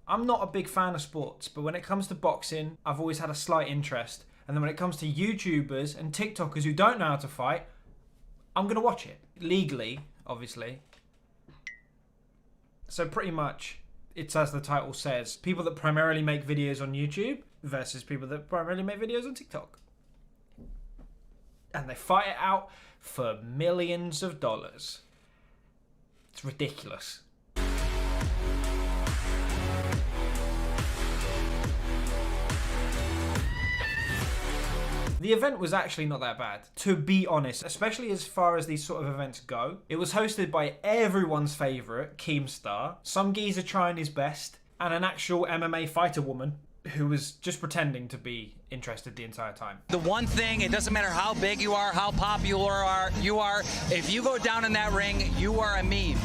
I'm not a big fan of sports, but when it comes to boxing, I've always had a slight interest. And then when it comes to YouTubers and TikTokers who don't know how to fight, I'm going to watch it. Legally, obviously. So pretty much, it's as the title says, people that primarily make videos on YouTube versus people that primarily make videos on TikTok. And they fight it out for millions of dollars. It's ridiculous. The event was actually not that bad, to be honest, especially as far as these sort of events go. It was hosted by everyone's favourite, Keemstar, some geezer trying his best, and an actual MMA fighter woman who was just pretending to be interested the entire time. The one thing, it doesn't matter how big you are, how popular you are, if you go down in that ring, you are a meme.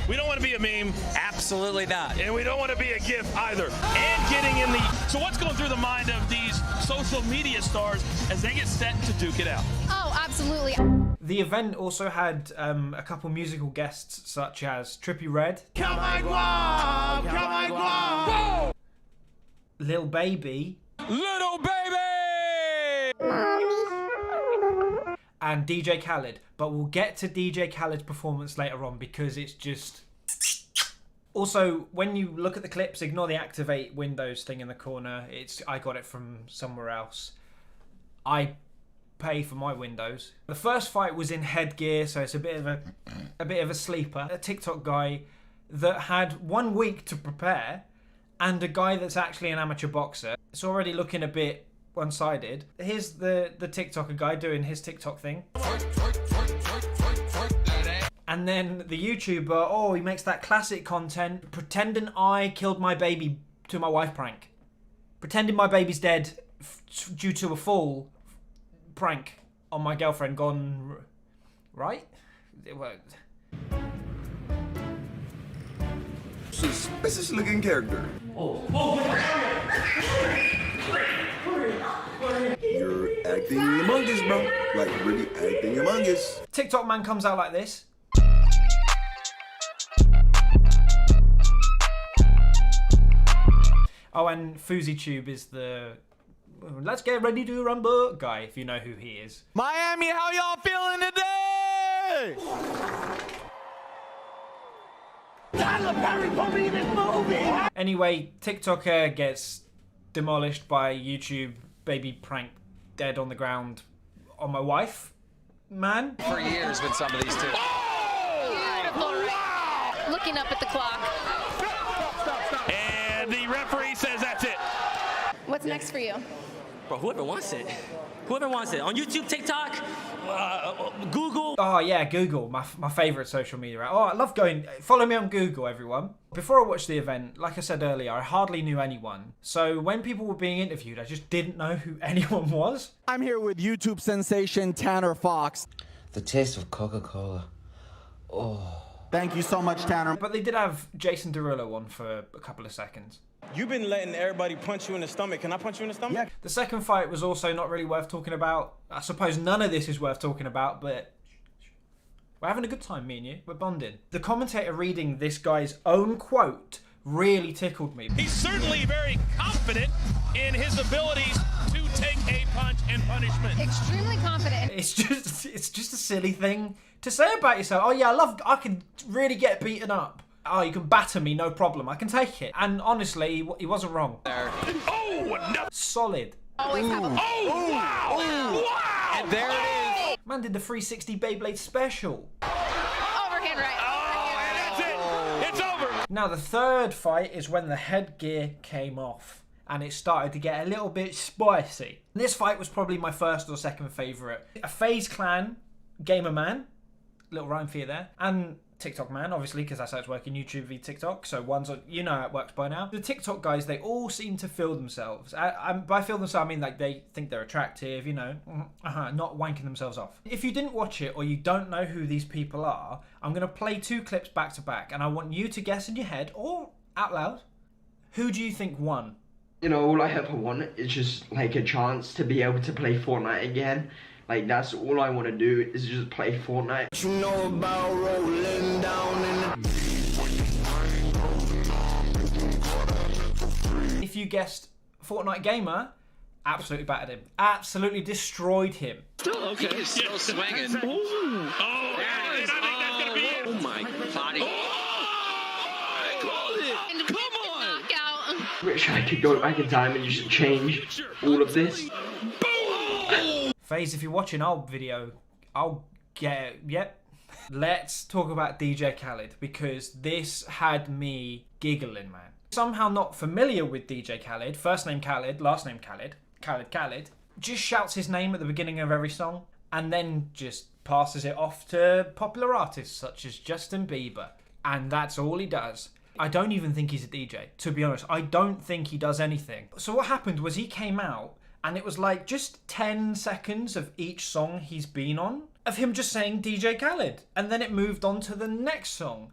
We don't want to be a meme. Absolutely not. And we don't want to be a GIF either. And getting in the... So what's going through the mind of these social media stars as they get set to duke it out? Oh, absolutely. The event also had a couple musical guests such as Trippie Redd, Lil Baby, and DJ Khaled. But we'll get to DJ Khaled's performance later on because it's just... Also, when you look at the clips, ignore the activate Windows thing in the corner. I got it from somewhere else. I pay for my Windows. The first fight was in headgear, so it's a bit of a sleeper. A TikTok guy that had 1 week to prepare, and a guy that's actually an amateur boxer. It's already looking a bit one-sided. Here's the TikToker guy doing his TikTok thing. And then the YouTuber, he makes that classic content, pretending I killed my baby to my wife prank. Pretending my baby's dead due to a fall prank on my girlfriend gone right? Suspicious looking character. You're acting among us, bro. Like, really acting among us. TikTok man comes out like this. Oh, and FouseyTube is the let's get ready to rumble guy, if you know who he is. Miami, how y'all feeling today? Tyler Perry put me in this movie. Anyway, TikToker gets demolished by YouTube baby prank dead on the ground on my wife, man. For years with some of these two. Beautiful, right? Looking up at the clock. And the referee says that's it. What's next for you? Bro, whoever wants it. Whoever wants it. On YouTube, TikTok, Google. Oh yeah, Google, my favourite social media. I love going, follow me on Google, everyone. Before I watched the event, like I said earlier, I hardly knew anyone. So when people were being interviewed, I just didn't know who anyone was. I'm here with YouTube sensation Tanner Fox. The taste of Coca-Cola. Oh. Thank you so much, Tanner. But they did have Jason Derulo on for a couple of seconds. You've been letting everybody punch you in the stomach. Can I punch you in the stomach? Yeah. The second fight was also not really worth talking about. I suppose none of this is worth talking about, but we're having a good time, me and you. We're bonding. The commentator reading this guy's own quote really tickled me. He's certainly very confident in his abilities to take a punch and punishment. Extremely confident. It's just a silly thing to say about yourself. Oh yeah, I can really get beaten up. Oh, you can batter me, no problem. I can take it. And honestly, he wasn't wrong. Oh, no. Solid. Always have a... Oh, wow. Wow. And there it is. Man did the 360 Beyblade special. Overhand right. Oh, and that's it. It's over. Now, the third fight is when the headgear came off and it started to get a little bit spicy. This fight was probably my first or second favourite. A FaZe Clan Gamer Man, little rhyme for you there, and TikTok man, obviously, because that's how it's working, YouTube v TikTok. So one's on, you know how it works by now. The TikTok guys, they all seem to feel themselves. By feel themselves, I mean like they think they're attractive, you know, not wanking themselves off. If you didn't watch it or you don't know who these people are, I'm going to play 2 clips back to back, and I want you to guess in your head or out loud, who do you think won? You know, all I ever want is just like a chance to be able to play Fortnite again. Like, that's all I want to do is just play Fortnite. You know about rolling down in the... you guessed Fortnite Gamer, absolutely battered him. Absolutely destroyed him. Still okay. He is still swinging. Oh, I think that's going to be it. Oh my body. I called it. Come on. Knockout. Wish I could go back in time and just change all of this. FaZe, if you're watching our video, I'll get it. Yep. Let's talk about DJ Khaled, because this had me giggling, man. Somehow not familiar with DJ Khaled, first name Khaled, last name Khaled, Khaled, just shouts his name at the beginning of every song and then just passes it off to popular artists such as Justin Bieber. And that's all he does. I don't even think he's a DJ, to be honest. I don't think he does anything. So what happened was he came out and it was like just 10 seconds of each song he's been on of him just saying DJ Khaled. And then it moved on to the next song.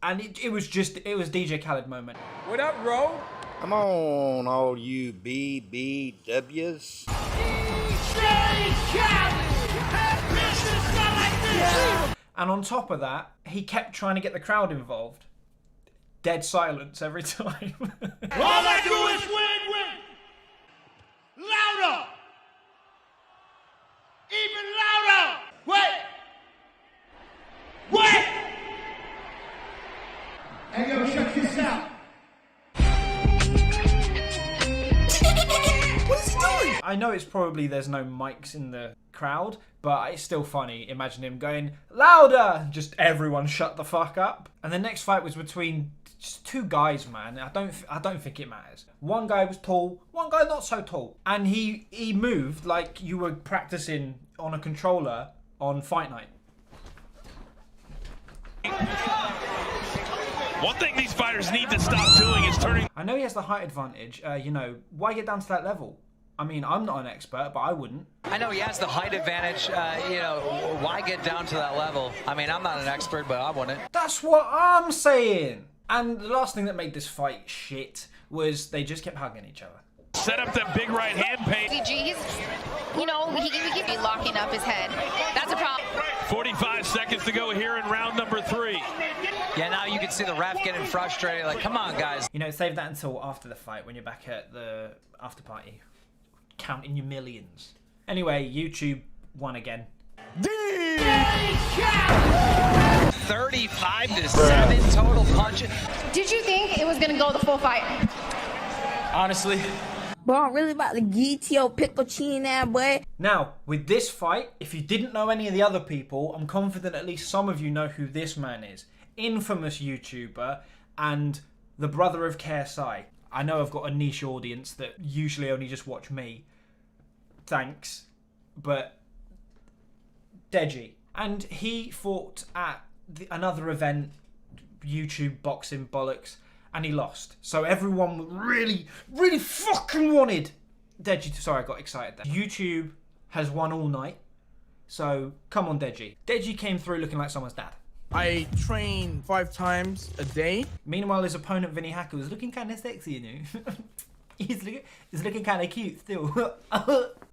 And it was DJ Khaled moment. What up, Ro? Come on, all you BBWs. And on top of that, he kept trying to get the crowd involved. Dead silence every time. All I do is win. Louder. Even louder. Wait. Hey, yo, check this out. What is he doing? I know it's probably there's no mics in the crowd, but it's still funny. Imagine him going, louder! Just everyone shut the fuck up. And the next fight was between just two guys, man. I don't think it matters. One guy was tall, one guy not so tall. And he moved like you were practicing on a controller on Fight Night. One thing these fighters need to stop doing is turning... I know he has the height advantage. You know, why get down to that level? I mean, I'm not an expert, but I wouldn't. I know he has the height advantage. You know, why get down to that level? I mean, I'm not an expert, but I wouldn't. That's what I'm saying. And the last thing that made this fight shit was they just kept hugging each other. Set up that big right hand paint. Deji, he could be locking up his head. That's a problem. 45 seconds to go here in round number 3. Yeah, now you can see the ref getting frustrated. Like, come on, guys. You know, save that until after the fight when you're back at the after party. Counting your millions. Anyway, YouTube won again. 35-7 total punches. Did you think it was going to go the full fight? Honestly. Bro, I'm really about to get your pickle chin now, boy. Now, with this fight, if you didn't know any of the other people, I'm confident at least some of you know who this man is. Infamous YouTuber and the brother of KSI. I know I've got a niche audience that usually only just watch me. Thanks. But Deji. And he fought at another event, YouTube boxing bollocks, and he lost. So everyone really, really fucking wanted Deji to... Sorry, I got excited there. YouTube has won all night. So, come on, Deji. Deji came through looking like someone's dad. I train 5 times a day. Meanwhile, his opponent, Vinnie Hacker, was looking kind of sexy, you know. He's looking kind of cute still.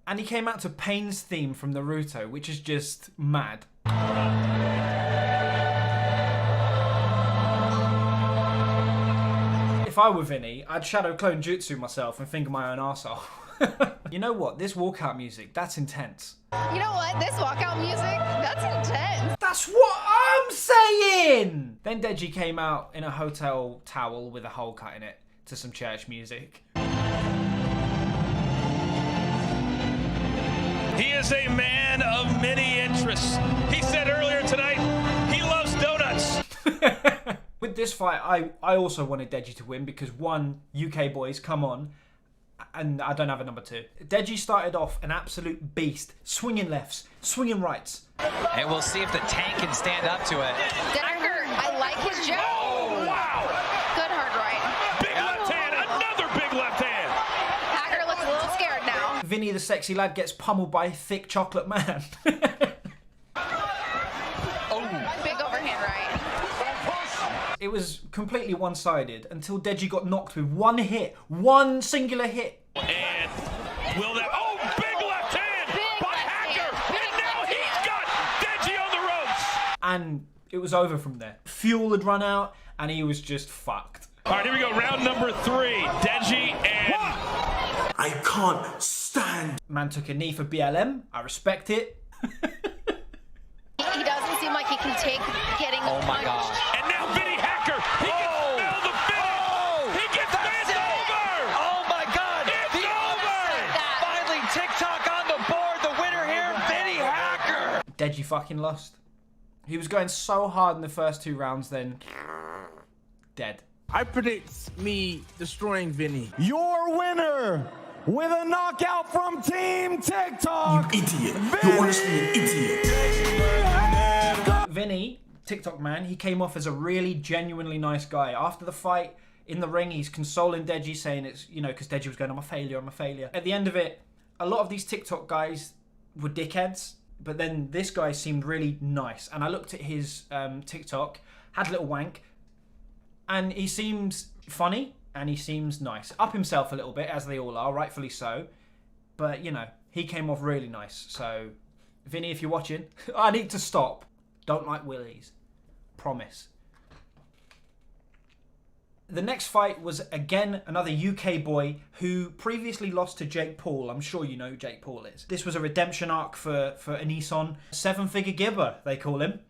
And he came out to Pain's theme from Naruto, which is just mad. If I were Vinnie, I'd shadow clone jutsu myself and finger my own arsehole. You know what? This walkout music, that's intense. You know what? This walkout music, that's intense. That's what I'm saying! Then Deji came out in a hotel towel with a hole cut in it to some church music. He is a man of many interests. He said earlier tonight he loves donuts. With this fight, I also wanted Deji to win because one, UK boys, come on. And I don't have a number 2. Deji started off an absolute beast, swinging lefts, swinging rights. And we'll see if the tank can stand up to it. Hacker, I like his jab. Oh, wow. Good hard right. Big left hand, another big left hand. Hacker looks a little scared now. Vinny, the sexy lad, gets pummeled by a thick chocolate man. Big overhand right. It was completely one-sided until Deji got knocked with one hit. One singular hit. And will that... Oh, big left hand by Hacker. And now he's got Deji on the ropes. And it was over from there. Fuel had run out and he was just fucked. All right, here we go. Round number 3. Deji and can't stand. Man took a knee for BLM. I respect it. He doesn't seem like he can take getting Oh my God. And now Vinnie Hacker. He gets nailed the finish. He gets it over. Oh my God. It's The over. Finally, TikTok on the board. The winner here, Vinnie Hacker. Deji fucking lost. He was going so hard in the first 2 rounds, then dead. I predict me destroying Vinnie. Your winner with a knockout from Team TikTok. You idiot. You're honestly an idiot. Vinnie, TikTok man, he came off as a really genuinely nice guy. After the fight in the ring, he's consoling Deji, saying it's, you know, because Deji was going, I'm a failure. At the end of it, a lot of these TikTok guys were dickheads, but then this guy seemed really nice. And I looked at his TikTok, had a little wank, and he seems funny and he seems nice. Up himself a little bit, as they all are, rightfully so. But, you know, he came off really nice. So, Vinnie, if you're watching, I need to stop. Don't like willies. Promise. The next fight was, again, another UK boy who previously lost to Jake Paul. I'm sure you know who Jake Paul is. This was a redemption arc for Kaneisnotgood. 7-figure gibber, they call him.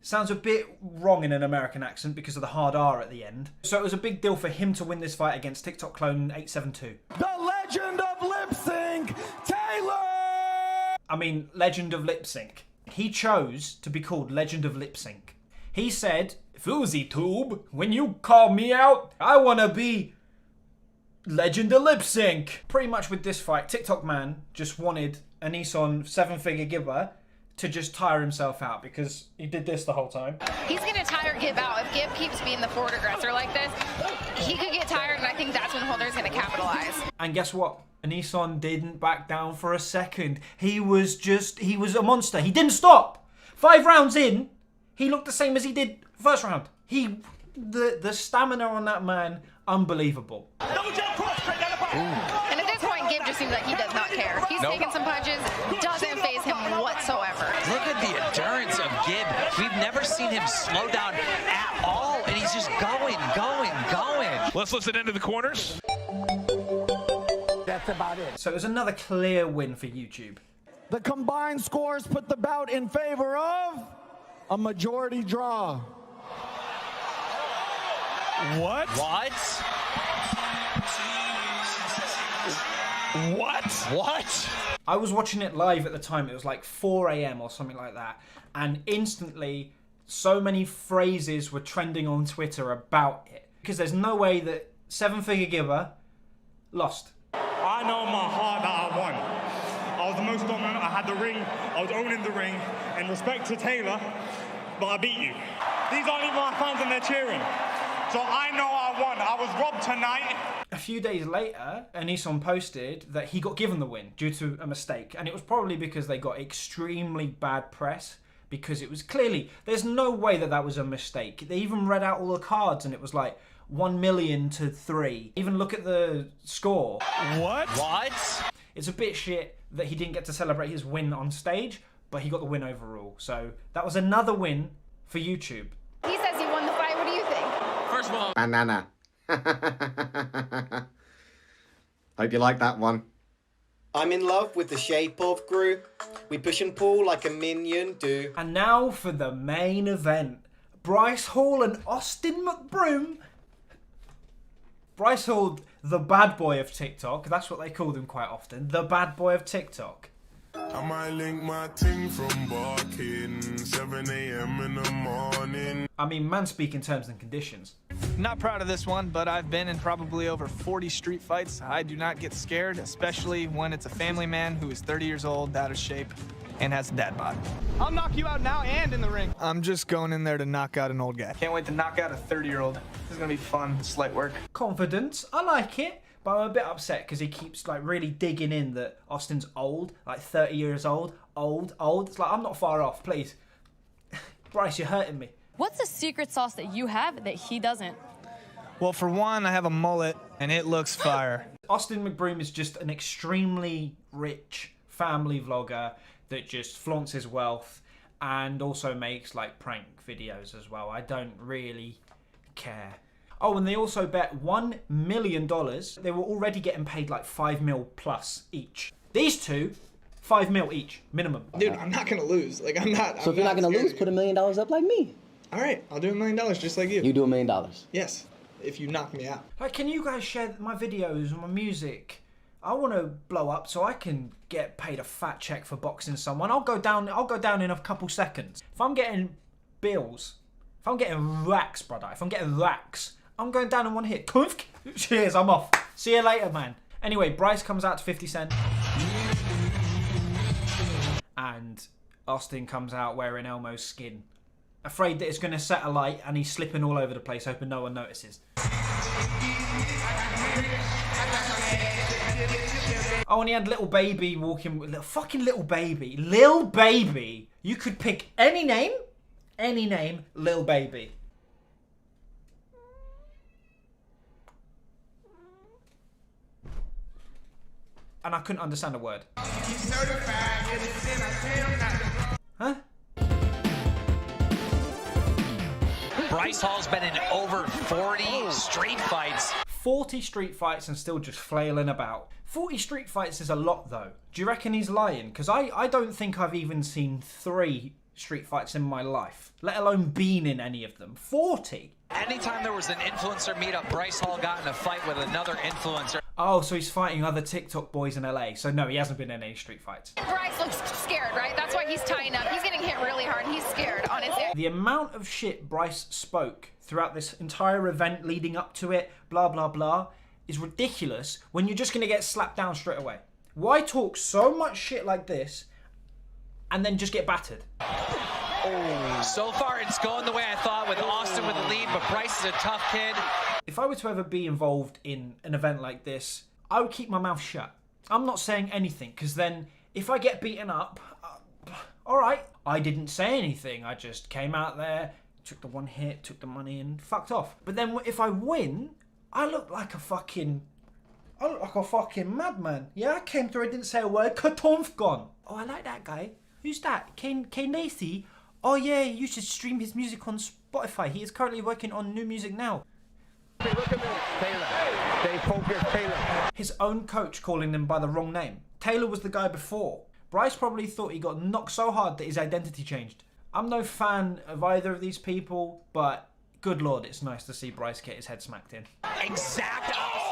Sounds a bit wrong in an American accent because of the hard R at the end. So it was a big deal for him to win this fight against TikTok clone 872. The legend of lip sync, Taylor! I mean, legend of lip sync. He chose to be called Legend of Lip Sync. He said, Foozy Tube, when you call me out, I want to be Legend of Lip Sync. Pretty much with this fight, TikTok man just wanted a Nissan 7-figure gibber to just tire himself out because he did this the whole time. He's going to tire Gib out. If Gib keeps being the forward aggressor like this, he could get tired, and I think that's when Holder's going to capitalize. And guess what? Nissan didn't back down for a second. He was a monster. He didn't stop. 5 rounds in, he looked the same as he did first round. The stamina on that man, unbelievable. And at this point, Gib just seems like he does not care. He's taking some punches, doesn't faze him whatsoever. Look at the endurance of Gib. We've never seen him slow down at all, and he's just going. Let's listen into the corners. That's about it. So it was another clear win for YouTube. The combined scores put the bout in favor of a majority draw. What? I was watching it live at the time. It was like 4 a.m. or something like that. And instantly, so many phrases were trending on Twitter about it. Because there's no way that 7-figure gibber lost. I know in my heart that I won. I was the most dominant. I had the ring. I was owning the ring. And respect to Taylor, but I beat you. These aren't even my fans and they're cheering. So I know I won. I was robbed tonight. A few days later, Nissan posted that he got given the win due to a mistake. And it was probably because they got extremely bad press. Because it was clearly, there's no way that was a mistake. They even read out all the cards and it was like 1 million to 3. Even look at the score. What? It's a bit shit that he didn't get to celebrate his win on stage, but he got the win overall. So that was another win for YouTube. He says he won the fight. What do you think? First of all, Banana. Hope you like that one. I'm in love with the shape of Gru. We push and pull like a minion do. And now for the main event. Bryce Hall and Austin McBroom. Bryce Hall, the bad boy of TikTok. That's what they called him quite often. The bad boy of TikTok. I might link my ting from barking 7 a.m. in the morning. I mean, man speaking terms and conditions. Not proud of this one, but I've been in probably over 40 street fights. I do not get scared, especially when it's a family man who is 30 years old, out of shape, and has a dad bod. I'll knock you out now and in the ring. I'm just going in there to knock out an old guy. Can't wait to knock out a 30-year-old. This is gonna be fun, slight work. Confidence, I like it. But I'm a bit upset because he keeps like really digging in that Austin's old, like 30 years old, old. It's like, I'm not far off, please. Bryce, you're hurting me. What's the secret sauce that you have that he doesn't? Well, for one, I have a mullet, and it looks fire. Austin McBroom is just an extremely rich family vlogger that just flaunts his wealth and also makes like prank videos as well. I don't really care. Oh, and they also bet $1 million. They were already getting paid like 5 mil plus each. These two, 5 mil each, minimum. Dude, I'm not gonna lose. Like, I'm not. So if you're not gonna lose, put $1 million up like me. All right, I'll do $1 million just like you. You do $1 million. Yes, if you knock me out. Like, can you guys share my videos and my music? I want to blow up so I can get paid a fat check for boxing someone. I'll go down in a couple seconds. If I'm getting bills, if I'm getting racks, brother, if I'm getting racks, I'm going down in one hit. Cheers, I'm off. See you later, man. Anyway, Bryce comes out to 50 Cent. And Austin comes out wearing Elmo's skin. Afraid that it's going to set a light and he's slipping all over the place, hoping no one notices. Oh, and he had Little Baby walking with fucking Little Baby. Lil Baby. You could pick any name, Lil Baby. And I couldn't understand a word. Huh? Bryce Hall's been in over 40 street fights. 40 street fights and still just flailing about. 40 street fights is a lot though. Do you reckon he's lying? Because I don't think I've even seen 3 street fights in my life, let alone been in any of them. 40? Anytime there was an influencer meetup, Bryce Hall got in a fight with another influencer. Oh, so he's fighting other TikTok boys in LA. So no, he hasn't been in any street fights. Bryce looks scared, right? That's why he's tying up. He's getting hit really hard. He's scared on his air. The amount of shit Bryce spoke throughout this entire event leading up to it, blah, blah, blah, is ridiculous when you're just going to get slapped down straight away. Why talk so much shit like this and then just get battered? Oh. So far, it's going the way I thought with Austin with the lead, but Bryce is a tough kid. If I were to ever be involved in an event like this, I would keep my mouth shut. I'm not saying anything, because then if I get beaten up, all right, I didn't say anything. I just came out there, took the one hit, took the money, and fucked off. But then if I win, I look like a fucking madman. Yeah, I came through, I didn't say a word. Katonf gone. Oh, I like that guy. Who's that? Kaneisnotgood? Oh yeah, you should stream his music on Spotify. He is currently working on new music now. Hey, look at me, Taylor. They focus, Taylor. His own coach calling him by the wrong name. Taylor was the guy before. Bryce probably thought he got knocked so hard that his identity changed. I'm no fan of either of these people, but good lord, it's nice to see Bryce get his head smacked in. Exact opposite.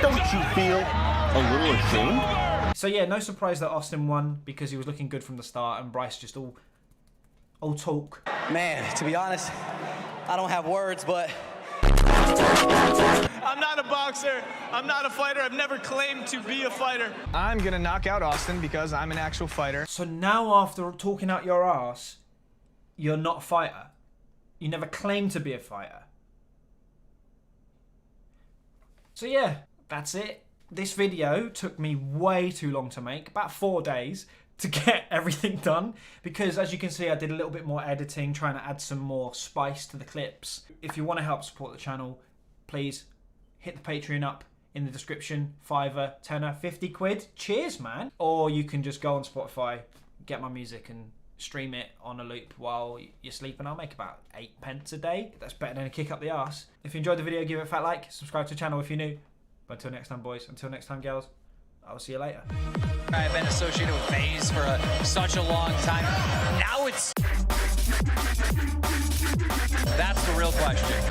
Don't you feel a little ashamed? So yeah, no surprise that Austin won because he was looking good from the start and Bryce just all talk. Man, to be honest, I don't have words, but... I'm not a boxer. I'm not a fighter. I've never claimed to be a fighter. I'm gonna knock out Austin because I'm an actual fighter. So now after talking out your ass, you're not a fighter. You never claimed to be a fighter. So yeah, that's it. This video took me way too long to make, about 4 days to get everything done, because as you can see I did a little bit more editing, trying to add some more spice to the clips. If you want to help support the channel, please hit the Patreon up in the description. $5, $10, 50 quid. Cheers, man. Or you can just go on Spotify, get my music and stream it on a loop while you're sleeping. I'll make about 8 pence a day. That's better than a kick up the arse. If you enjoyed the video, give it a fat like, subscribe to the channel if you're new. But until next time, boys, until next time, girls, I'll see you later. I've been associated with FaZe for such a long time. Now it's... That's the real question.